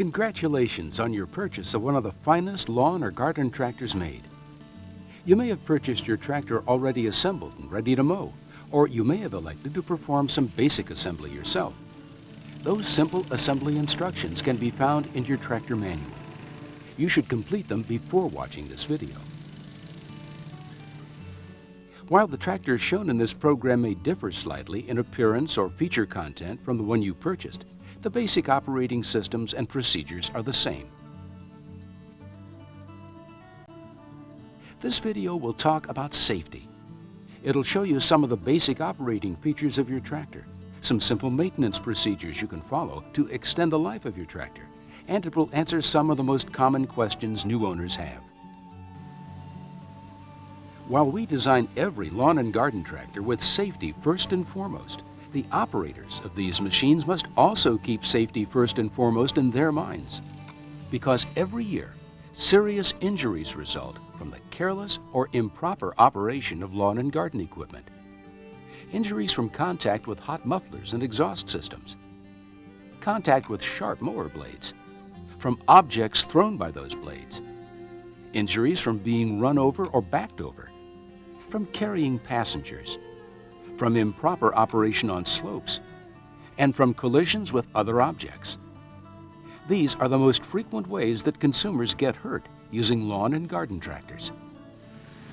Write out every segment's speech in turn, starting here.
Congratulations on your purchase of one of the finest lawn or garden tractors made. You may have purchased your tractor already assembled and ready to mow, or you may have elected to perform some basic assembly yourself. Those simple assembly instructions can be found in your tractor manual. You should complete them before watching this video. While the tractors shown in this program may differ slightly in appearance or feature content from the one you purchased, the basic operating systems and procedures are the same. This video will talk about safety. It'll show you some of the basic operating features of your tractor, some simple maintenance procedures you can follow to extend the life of your tractor, and it will answer some of the most common questions new owners have. While we design every lawn and garden tractor with safety first and foremost, the operators of these machines must also keep safety first and foremost in their minds. Because every year, serious injuries result from the careless or improper operation of lawn and garden equipment. Injuries from contact with hot mufflers and exhaust systems, contact with sharp mower blades, from objects thrown by those blades, injuries from being run over or backed over, from carrying passengers, from improper operation on slopes, and from collisions with other objects. These are the most frequent ways that consumers get hurt using lawn and garden tractors.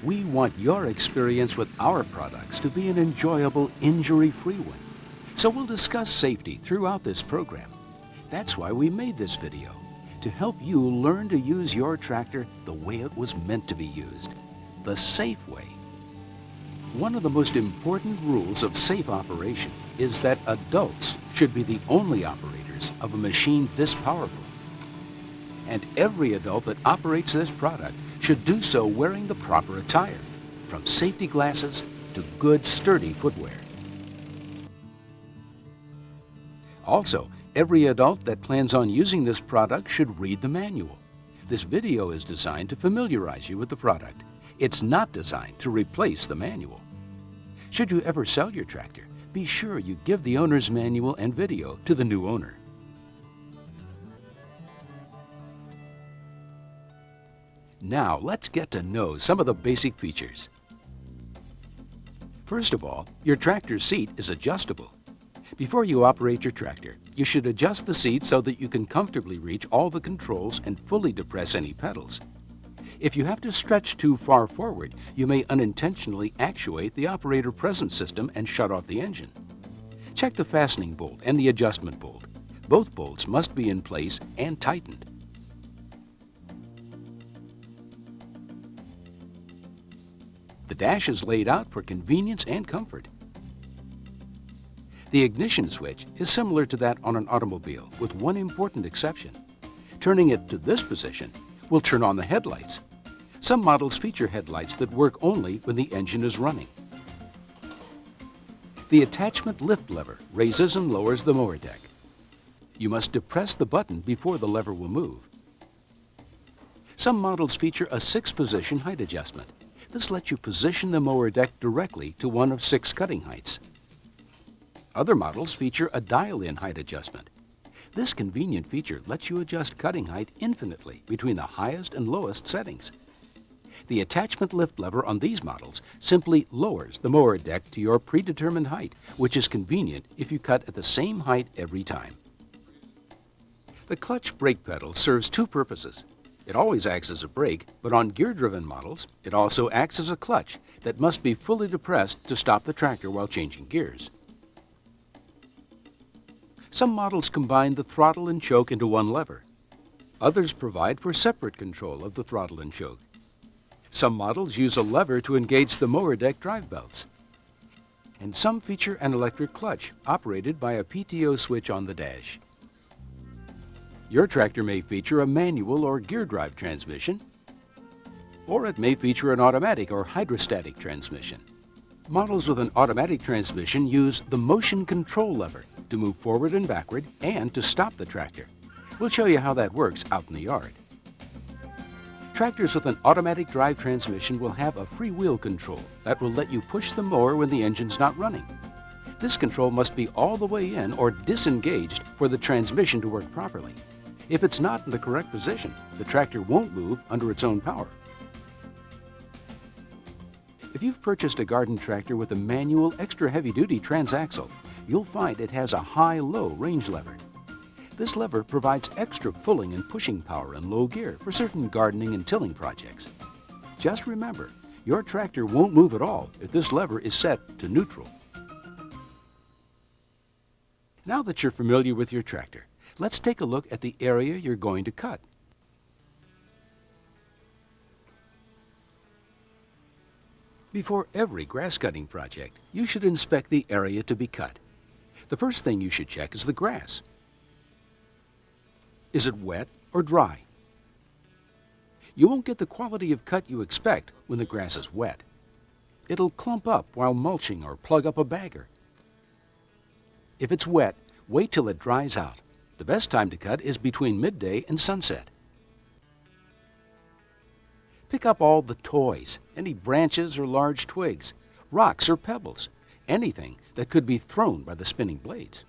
We want your experience with our products to be an enjoyable, injury-free one. So we'll discuss safety throughout this program. That's why we made this video, to help you learn to use your tractor the way it was meant to be used, the safe way. One of the most important rules of safe operation is that adults should be the only operators of a machine this powerful. And every adult that operates this product should do so wearing the proper attire, from safety glasses to good sturdy footwear. Also, every adult that plans on using this product should read the manual. This video is designed to familiarize you with the product. It's not designed to replace the manual. Should you ever sell your tractor, be sure you give the owner's manual and video to the new owner. Now, let's get to know some of the basic features. First of all, your tractor seat is adjustable. Before you operate your tractor, you should adjust the seat so that you can comfortably reach all the controls and fully depress any pedals. If you have to stretch too far forward, you may unintentionally actuate the operator presence system and shut off the engine. Check the fastening bolt and the adjustment bolt. Both bolts must be in place and tightened. The dash is laid out for convenience and comfort. The ignition switch is similar to that on an automobile, with one important exception. Turning it to this position will turn on the headlights. Some models feature headlights that work only when the engine is running. The attachment lift lever raises and lowers the mower deck. You must depress the button before the lever will move. Some models feature a 6-position height adjustment. This lets you position the mower deck directly to one of 6 cutting heights. Other models feature a dial-in height adjustment. This convenient feature lets you adjust cutting height infinitely between the highest and lowest settings. The attachment lift lever on these models simply lowers the mower deck to your predetermined height, which is convenient if you cut at the same height every time. The clutch brake pedal serves 2 purposes. It always acts as a brake, but on gear-driven models, it also acts as a clutch that must be fully depressed to stop the tractor while changing gears. Some models combine the throttle and choke into one lever. Others provide for separate control of the throttle and choke. Some models use a lever to engage the mower deck drive belts. And some feature an electric clutch operated by a PTO switch on the dash. Your tractor may feature a manual or gear drive transmission, or it may feature an automatic or hydrostatic transmission. Models with an automatic transmission use the motion control lever to move forward and backward and to stop the tractor. We'll show you how that works out in the yard. Tractors with an automatic drive transmission will have a freewheel control that will let you push the mower when the engine's not running. This control must be all the way in or disengaged for the transmission to work properly. If it's not in the correct position, the tractor won't move under its own power. If you've purchased a garden tractor with a manual extra heavy-duty transaxle, you'll find it has a high-low range lever. This lever provides extra pulling and pushing power in low gear for certain gardening and tilling projects. Just remember, your tractor won't move at all if this lever is set to neutral. Now that you're familiar with your tractor, let's take a look at the area you're going to cut. Before every grass cutting project, you should inspect the area to be cut. The first thing you should check is the grass. Is it wet or dry? You won't get the quality of cut you expect when the grass is wet. It'll clump up while mulching or plug up a bagger. If it's wet, wait till it dries out. The best time to cut is between midday and sunset. Pick up all the toys, any branches or large twigs, rocks or pebbles, anything that could be thrown by the spinning blades.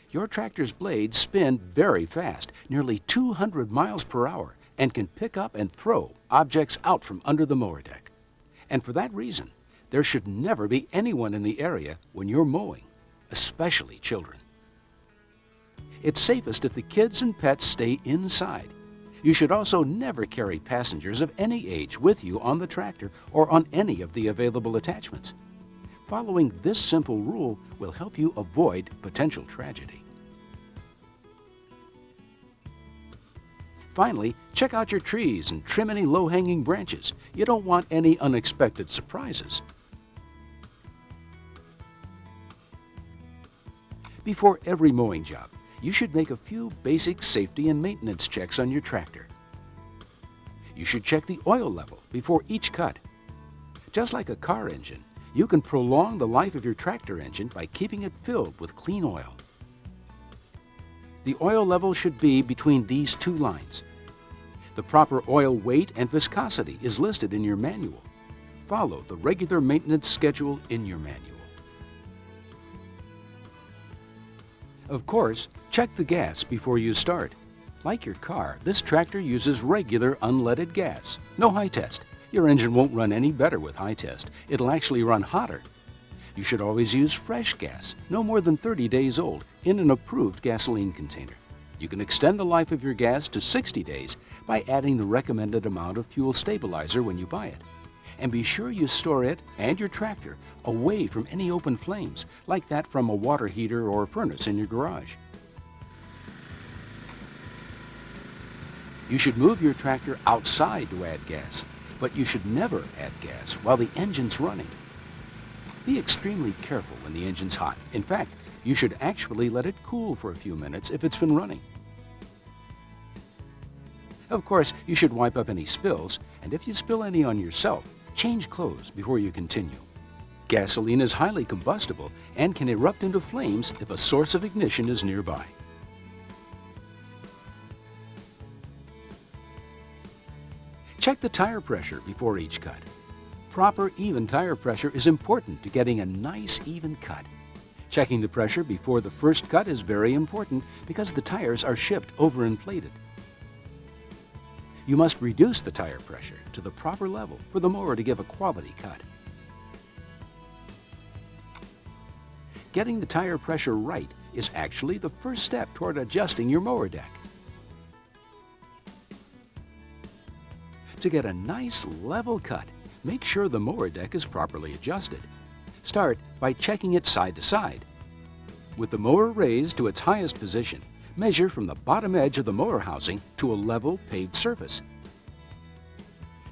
Your tractor's blades spin very fast, nearly 200 miles per hour, and can pick up and throw objects out from under the mower deck. And for that reason, there should never be anyone in the area when you're mowing, especially children. It's safest if the kids and pets stay inside. You should also never carry passengers of any age with you on the tractor or on any of the available attachments. Following this simple rule will help you avoid potential tragedy. Finally, check out your trees and trim any low-hanging branches. You don't want any unexpected surprises. Before every mowing job, you should make a few basic safety and maintenance checks on your tractor. You should check the oil level before each cut. Just like a car engine, you can prolong the life of your tractor engine by keeping it filled with clean oil. The oil level should be between these two lines. The proper oil weight and viscosity is listed in your manual. Follow the regular maintenance schedule in your manual. Of course, check the gas before you start. Like your car, this tractor uses regular unleaded gas. No high test. Your engine won't run any better with high test. It'll actually run hotter. You should always use fresh gas, no more than 30 days old, in an approved gasoline container. You can extend the life of your gas to 60 days by adding the recommended amount of fuel stabilizer when you buy it. And be sure you store it and your tractor away from any open flames, like that from a water heater or furnace in your garage. You should move your tractor outside to add gas, but you should never add gas while the engine's running. Be extremely careful when the engine's hot. In fact, you should actually let it cool for a few minutes if it's been running. Of course, you should wipe up any spills, and if you spill any on yourself, change clothes before you continue. Gasoline is highly combustible and can erupt into flames if a source of ignition is nearby. Check the tire pressure before each cut. Proper, even tire pressure is important to getting a nice, even cut. Checking the pressure before the first cut is very important because the tires are shipped overinflated. You must reduce the tire pressure to the proper level for the mower to give a quality cut. Getting the tire pressure right is actually the first step toward adjusting your mower deck. To get a nice level cut, make sure the mower deck is properly adjusted. Start by checking it side to side. With the mower raised to its highest position, measure from the bottom edge of the mower housing to a level paved surface.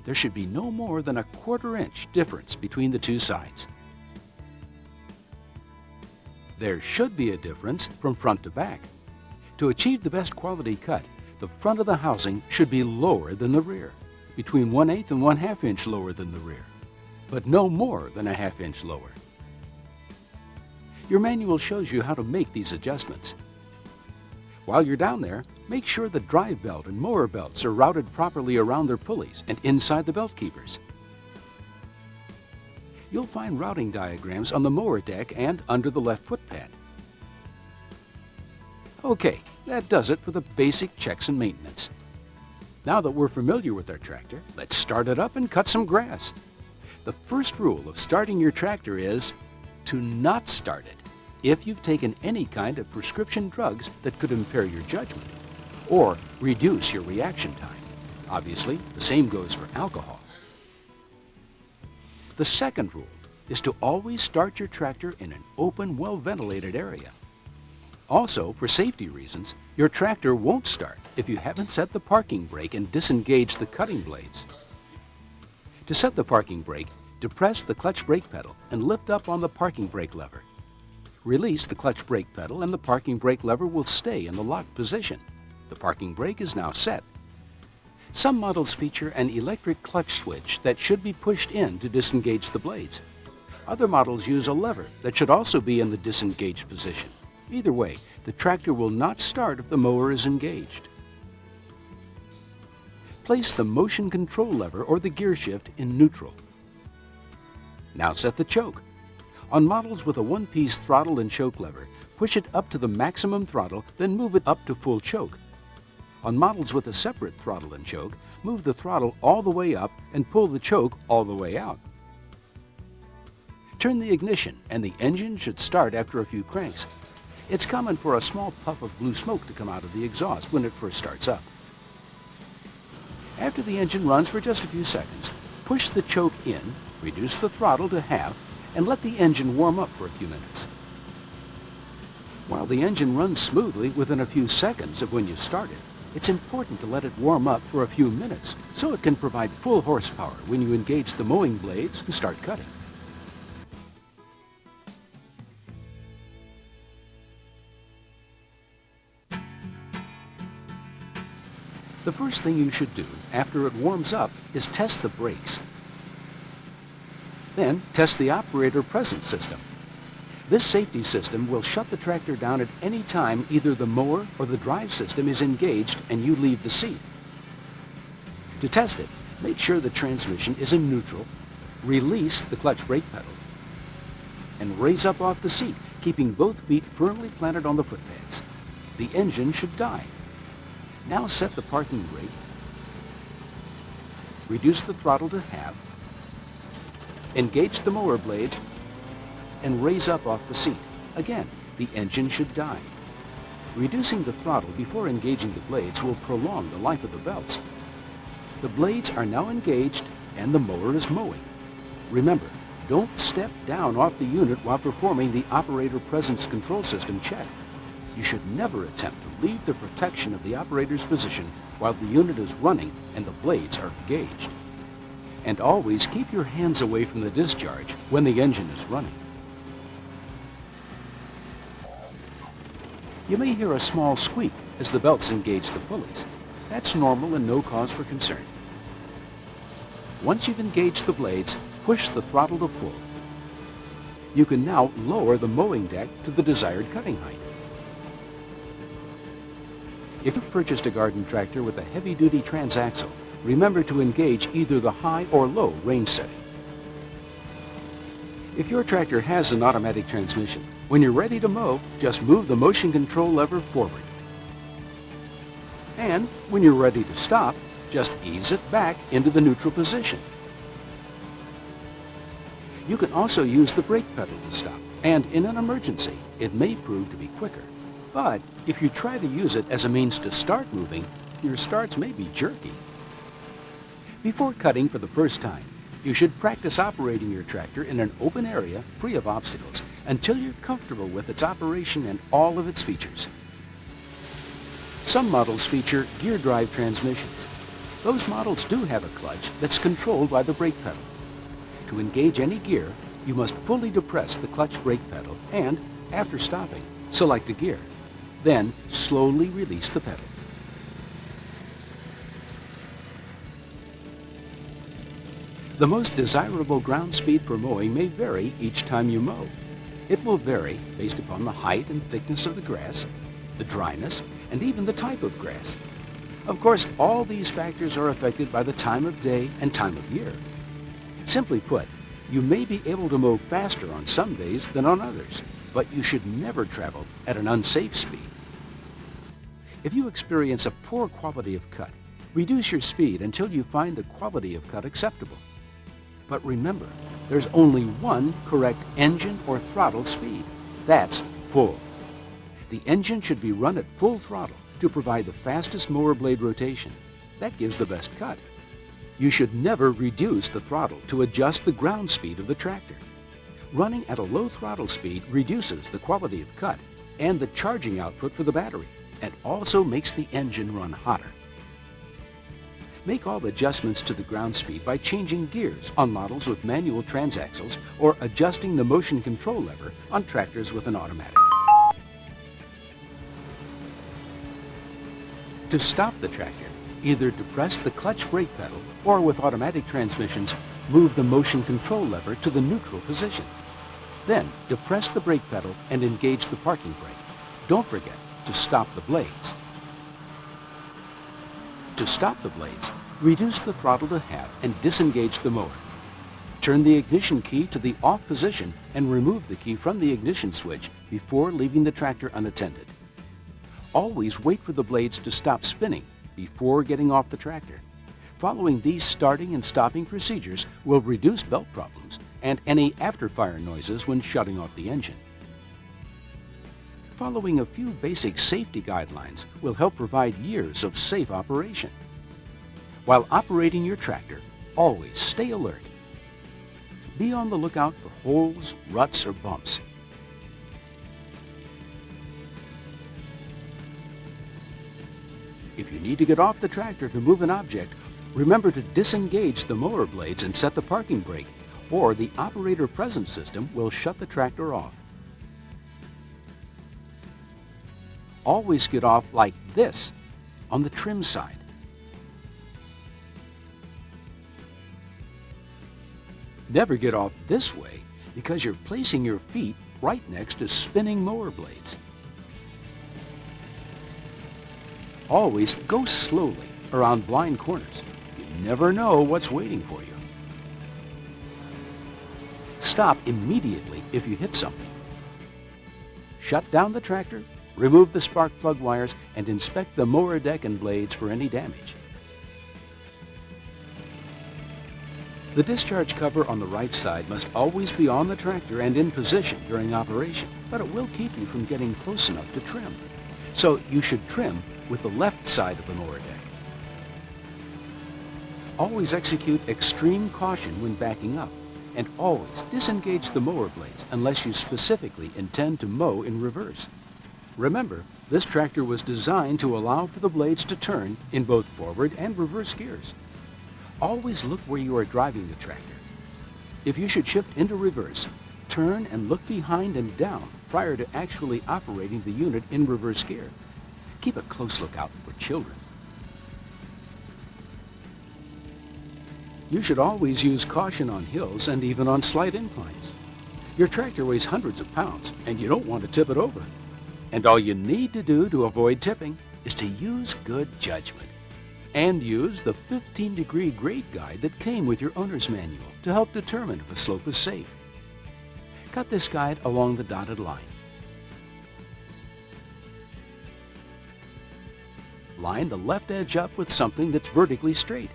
There should be no more than a 1/4 inch difference between the two sides. There should be a difference from front to back. To achieve the best quality cut, the front of the housing should be lower than the rear, between 1/8 and 1/2 inch lower than the rear, but no more than a 1/2 inch lower. Your manual shows you how to make these adjustments. While you're down there, make sure the drive belt and mower belts are routed properly around their pulleys and inside the belt keepers. you'll find routing diagrams on the mower deck and under the left foot pad. Okay, that does it for the basic checks and maintenance. Now that we're familiar with our tractor, let's start it up and cut some grass. The first rule of starting your tractor is to not start it if you've taken any kind of prescription drugs that could impair your judgment or reduce your reaction time. Obviously, the same goes for alcohol. The second rule is to always start your tractor in an open, well-ventilated area. Also, for safety reasons, your tractor won't start if you haven't set the parking brake and disengaged the cutting blades. To set the parking brake, depress the clutch brake pedal and lift up on the parking brake lever. Release the clutch brake pedal and the parking brake lever will stay in the locked position. The parking brake is now set. Some models feature an electric clutch switch that should be pushed in to disengage the blades. Other models use a lever that should also be in the disengaged position. Either way, the tractor will not start if the mower is engaged. Place the motion control lever or the gear shift in neutral. Now set the choke. On models with a one-piece throttle and choke lever, push it up to the maximum throttle, then move it up to full choke. On models with a separate throttle and choke, move the throttle all the way up and pull the choke all the way out. Turn the ignition and the engine should start after a few cranks. It's common for a small puff of blue smoke to come out of the exhaust when it first starts up. After the engine runs for just a few seconds, push the choke in, reduce the throttle to half, and let the engine warm up for a few minutes. While the engine runs smoothly within a few seconds of when you start it, it's important to let it warm up for a few minutes so it can provide full horsepower when you engage the mowing blades and start cutting. The first thing you should do after it warms up is test the brakes. Then test the operator presence system. This safety system will shut the tractor down at any time either the mower or the drive system is engaged and you leave the seat. To test it, make sure the transmission is in neutral, release the clutch brake pedal, and raise up off the seat, keeping both feet firmly planted on the foot pads. The engine should die. Now set the parking brake, reduce the throttle to half, engage the mower blades, and raise up off the seat. Again, the engine should die. Reducing the throttle before engaging the blades will prolong the life of the belts. The blades are now engaged and the mower is mowing. Remember, don't step down off the unit while performing the operator presence control system check. You should never attempt to leave the protection of the operator's position while the unit is running and the blades are engaged. And always keep your hands away from the discharge when the engine is running. You may hear a small squeak as the belts engage the pulleys. That's normal and no cause for concern. Once you've engaged the blades, push the throttle to full. You can now lower the mowing deck to the desired cutting height. If you've purchased a garden tractor with a heavy-duty transaxle, remember to engage either the high or low range setting. If your tractor has an automatic transmission, when you're ready to mow, just move the motion control lever forward. And when you're ready to stop, just ease it back into the neutral position. You can also use the brake pedal to stop, and in an emergency, it may prove to be quicker. But if you try to use it as a means to start moving, your starts may be jerky. Before cutting for the first time, you should practice operating your tractor in an open area free of obstacles until you're comfortable with its operation and all of its features. Some models feature gear drive transmissions. Those models do have a clutch that's controlled by the brake pedal. To engage any gear, you must fully depress the clutch brake pedal and, after stopping, select a gear. Then slowly release the pedal. The most desirable ground speed for mowing may vary each time you mow. It will vary based upon the height and thickness of the grass, the dryness, and even the type of grass. Of course, all these factors are affected by the time of day and time of year. Simply put, You may be able to mow faster on some days than on others, but you should never travel at an unsafe speed. If you experience a poor quality of cut, reduce your speed until you find the quality of cut acceptable. But remember, there's only one correct engine or throttle speed. That's full. The engine should be run at full throttle to provide the fastest mower blade rotation. That gives the best cut. You should never reduce the throttle to adjust the ground speed of the tractor. Running at a low throttle speed reduces the quality of cut and the charging output for the battery, and also makes the engine run hotter. Make all adjustments to the ground speed by changing gears on models with manual transaxles or adjusting the motion control lever on tractors with an automatic. To stop the tractor, either depress the clutch brake pedal or with automatic transmissions, move the motion control lever to the neutral position. Then depress the brake pedal and engage the parking brake. Don't forget to stop the blades. To stop the blades, reduce the throttle to half and disengage the mower. Turn the ignition key to the off position and remove the key from the ignition switch before leaving the tractor unattended. Always wait for the blades to stop spinning before getting off the tractor. Following these starting and stopping procedures will reduce belt problems and any after-fire noises when shutting off the engine. Following a few basic safety guidelines will help provide years of safe operation. While operating your tractor, always stay alert. Be on the lookout for holes, ruts, or bumps. If you need to get off the tractor to move an object, remember to disengage the mower blades and set the parking brake, or the operator presence system will shut the tractor off. Always get off like this, on the trim side. Never get off this way because you're placing your feet right next to spinning mower blades. Always go slowly around blind corners. You never know what's waiting for you. Stop immediately if you hit something. Shut down the tractor, remove the spark plug wires, and inspect the mower deck and blades for any damage. The discharge cover on the right side must always be on the tractor and in position during operation, but it will keep you from getting close enough to trim. So you should trim with the left side of the mower deck. Always execute extreme caution when backing up, and always disengage the mower blades unless you specifically intend to mow in reverse. Remember, this tractor was designed to allow for the blades to turn in both forward and reverse gears. Always look where you are driving the tractor. If you should shift into reverse, turn and look behind and down prior to actually operating the unit in reverse gear. Keep a close lookout for children. You should always use caution on hills and even on slight inclines. Your tractor weighs hundreds of pounds and you don't want to tip it over. And all you need to do to avoid tipping is to use good judgment. And use the 15-degree grade guide that came with your owner's manual to help determine if a slope is safe. Cut this guide along the dotted line. Line the left edge up with something that's vertically straight.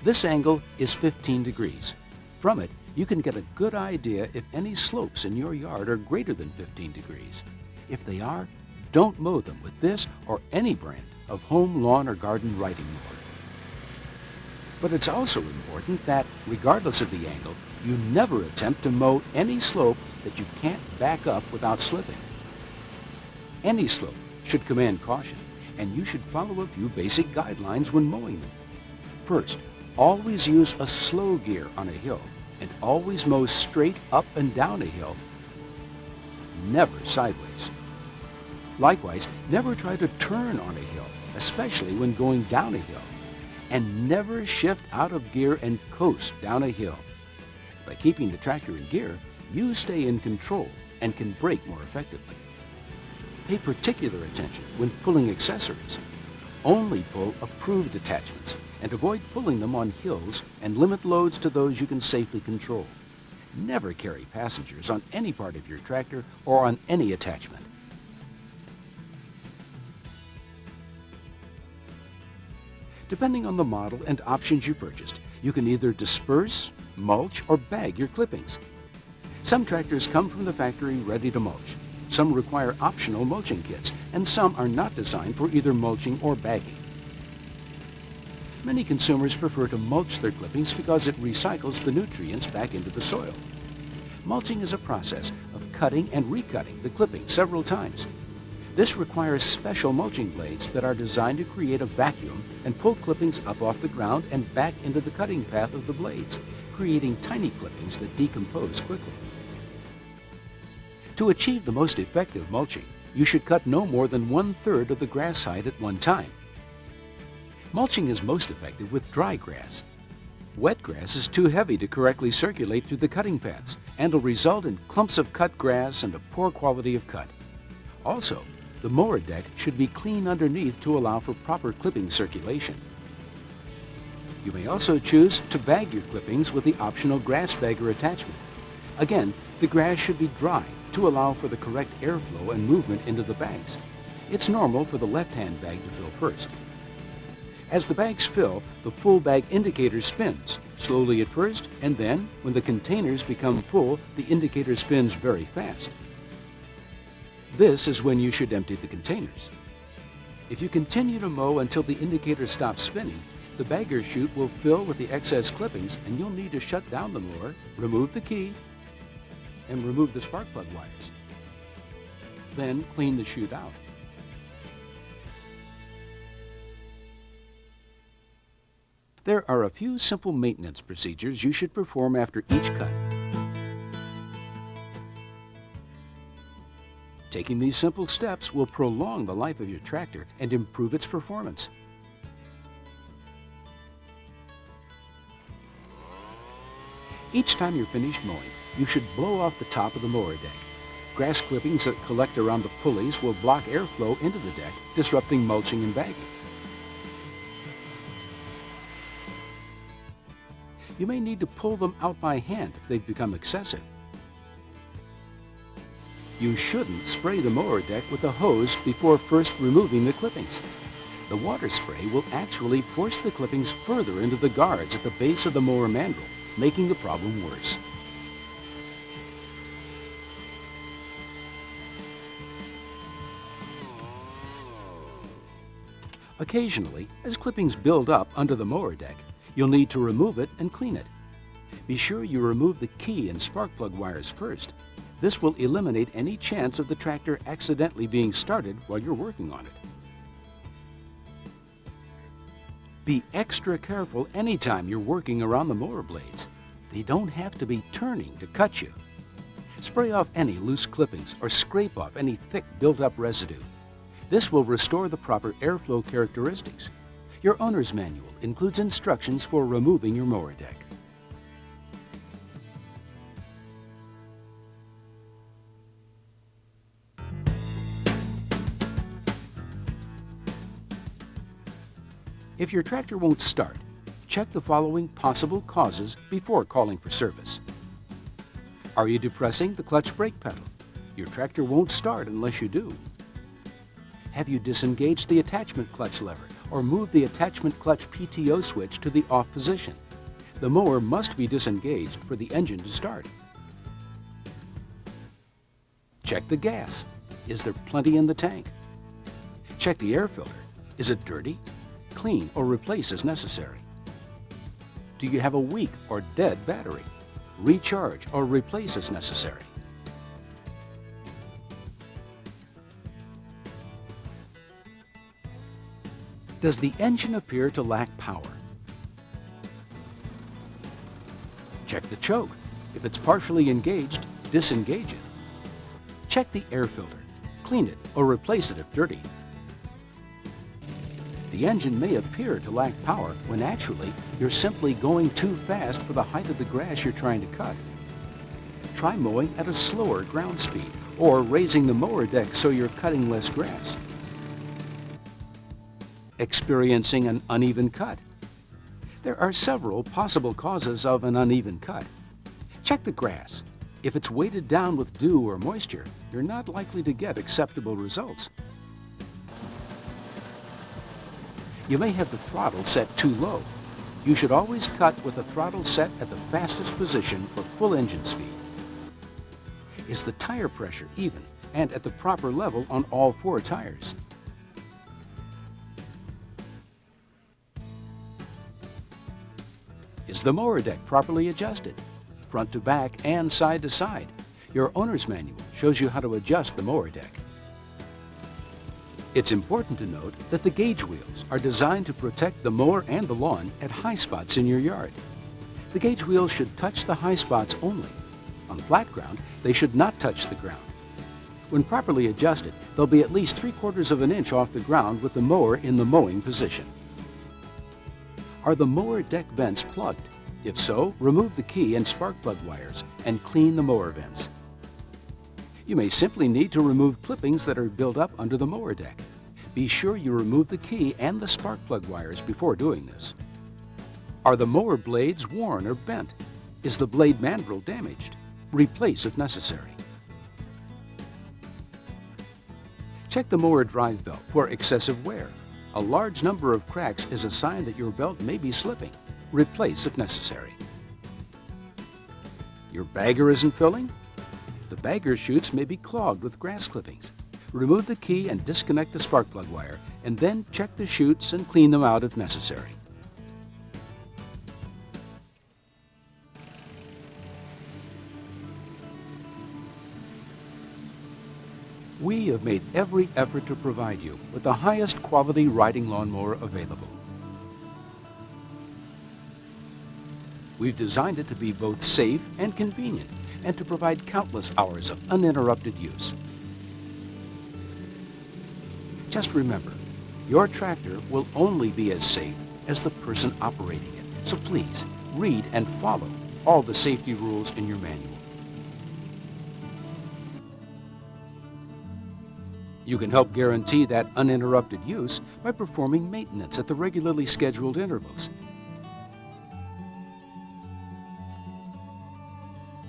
This angle is 15 degrees. From it, you can get a good idea if any slopes in your yard are greater than 15 degrees. If they are, don't mow them with this or any brand of home, lawn, or garden riding mower. But it's also important that, regardless of the angle, you never attempt to mow any slope that you can't back up without slipping. Any slope should command caution, and you should follow a few basic guidelines when mowing them. First, always use a slow gear on a hill, and always mow straight up and down a hill, never sideways. Likewise, never try to turn on a hill, especially when going down a hill, and never shift out of gear and coast down a hill. By keeping the tractor in gear, you stay in control and can brake more effectively. Pay particular attention when pulling accessories. Only pull approved attachments and avoid pulling them on hills and limit loads to those you can safely control. Never carry passengers on any part of your tractor or on any attachment. Depending on the model and options you purchased, you can either disperse, mulch, or bag your clippings. Some tractors come from the factory ready to mulch. Some require optional mulching kits, and some are not designed for either mulching or bagging. Many consumers prefer to mulch their clippings because it recycles the nutrients back into the soil. Mulching is a process of cutting and recutting the clippings several times. This requires special mulching blades that are designed to create a vacuum and pull clippings up off the ground and back into the cutting path of the blades, creating tiny clippings that decompose quickly. To achieve the most effective mulching, you should cut no more than 1/3 of the grass height at one time. Mulching is most effective with dry grass. Wet grass is too heavy to correctly circulate through the cutting paths and will result in clumps of cut grass and a poor quality of cut. Also, the mower deck should be clean underneath to allow for proper clipping circulation. You may also choose to bag your clippings with the optional grass bagger attachment. Again, the grass should be dry to allow for the correct airflow and movement into the bags. It's normal for the left-hand bag to fill first. As the bags fill, the full bag indicator spins, slowly at first, and then, when the containers become full, the indicator spins very fast. This is when you should empty the containers. If you continue to mow until the indicator stops spinning, the bagger chute will fill with the excess clippings and you'll need to shut down the mower, remove the key, and remove the spark plug wires. Then clean the chute out. There are a few simple maintenance procedures you should perform after each cut. Taking these simple steps will prolong the life of your tractor and improve its performance. Each time you're finished mowing, you should blow off the top of the mower deck. Grass clippings that collect around the pulleys will block airflow into the deck, disrupting mulching and bagging. You may need to pull them out by hand if they've become excessive. You shouldn't spray the mower deck with a hose before first removing the clippings. The water spray will actually force the clippings further into the guards at the base of the mower mandrel, making the problem worse. Occasionally, as clippings build up under the mower deck, you'll need to remove it and clean it. Be sure you remove the key and spark plug wires first. This will eliminate any chance of the tractor accidentally being started while you're working on it. Be extra careful anytime you're working around the mower blades. They don't have to be turning to cut you. Spray off any loose clippings or scrape off any thick built-up residue. This will restore the proper airflow characteristics. Your owner's manual includes instructions for removing your mower deck. If your tractor won't start, check the following possible causes before calling for service. Are you depressing the clutch brake pedal? Your tractor won't start unless you do. Have you disengaged the attachment clutch lever or moved the attachment clutch PTO switch to the off position? The mower must be disengaged for the engine to start. Check the gas. Is there plenty in the tank? Check the air filter. Is it dirty? Clean or replace as necessary. Do you have a weak or dead battery? Recharge or replace as necessary. Does the engine appear to lack power? Check the choke. If it's partially engaged, disengage it. Check the air filter. Clean it or replace it if dirty. The engine may appear to lack power when actually you're simply going too fast for the height of the grass you're trying to cut. Try mowing at a slower ground speed or raising the mower deck so you're cutting less grass. Experiencing an uneven cut. There are several possible causes of an uneven cut. Check the grass. If it's weighted down with dew or moisture, you're not likely to get acceptable results. You may have the throttle set too low. You should always cut with the throttle set at the fastest position for full engine speed. Is the tire pressure even and at the proper level on all 4 tires? Is the mower deck properly adjusted, front to back and side to side? Your owner's manual shows you how to adjust the mower deck. It's important to note that the gauge wheels are designed to protect the mower and the lawn at high spots in your yard. The gauge wheels should touch the high spots only. On flat ground, they should not touch the ground. When properly adjusted, they'll be at least 3/4 of an inch off the ground with the mower in the mowing position. Are the mower deck vents plugged? If so, remove the key and spark plug wires and clean the mower vents. You may simply need to remove clippings that are built up under the mower deck. Be sure you remove the key and the spark plug wires before doing this. Are the mower blades worn or bent? Is the blade mandrel damaged? Replace if necessary. Check the mower drive belt for excessive wear. A large number of cracks is a sign that your belt may be slipping. Replace if necessary. Your bagger isn't filling? The bagger chutes may be clogged with grass clippings. Remove the key and disconnect the spark plug wire, and then check the chutes and clean them out if necessary. We have made every effort to provide you with the highest quality riding lawnmower available. We've designed it to be both safe and convenient, and to provide countless hours of uninterrupted use. Just remember, your tractor will only be as safe as the person operating it. So please, read and follow all the safety rules in your manual. You can help guarantee that uninterrupted use by performing maintenance at the regularly scheduled intervals.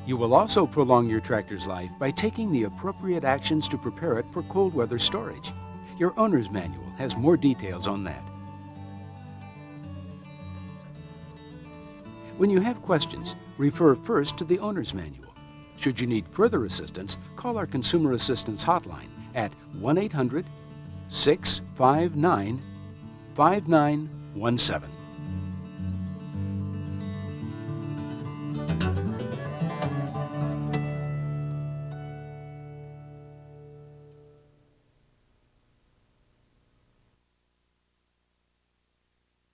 You will also prolong your tractor's life by taking the appropriate actions to prepare it for cold weather storage. Your owner's manual has more details on that. When you have questions, refer first to the owner's manual. Should you need further assistance, call our Consumer Assistance Hotline at 1-800-659-5917.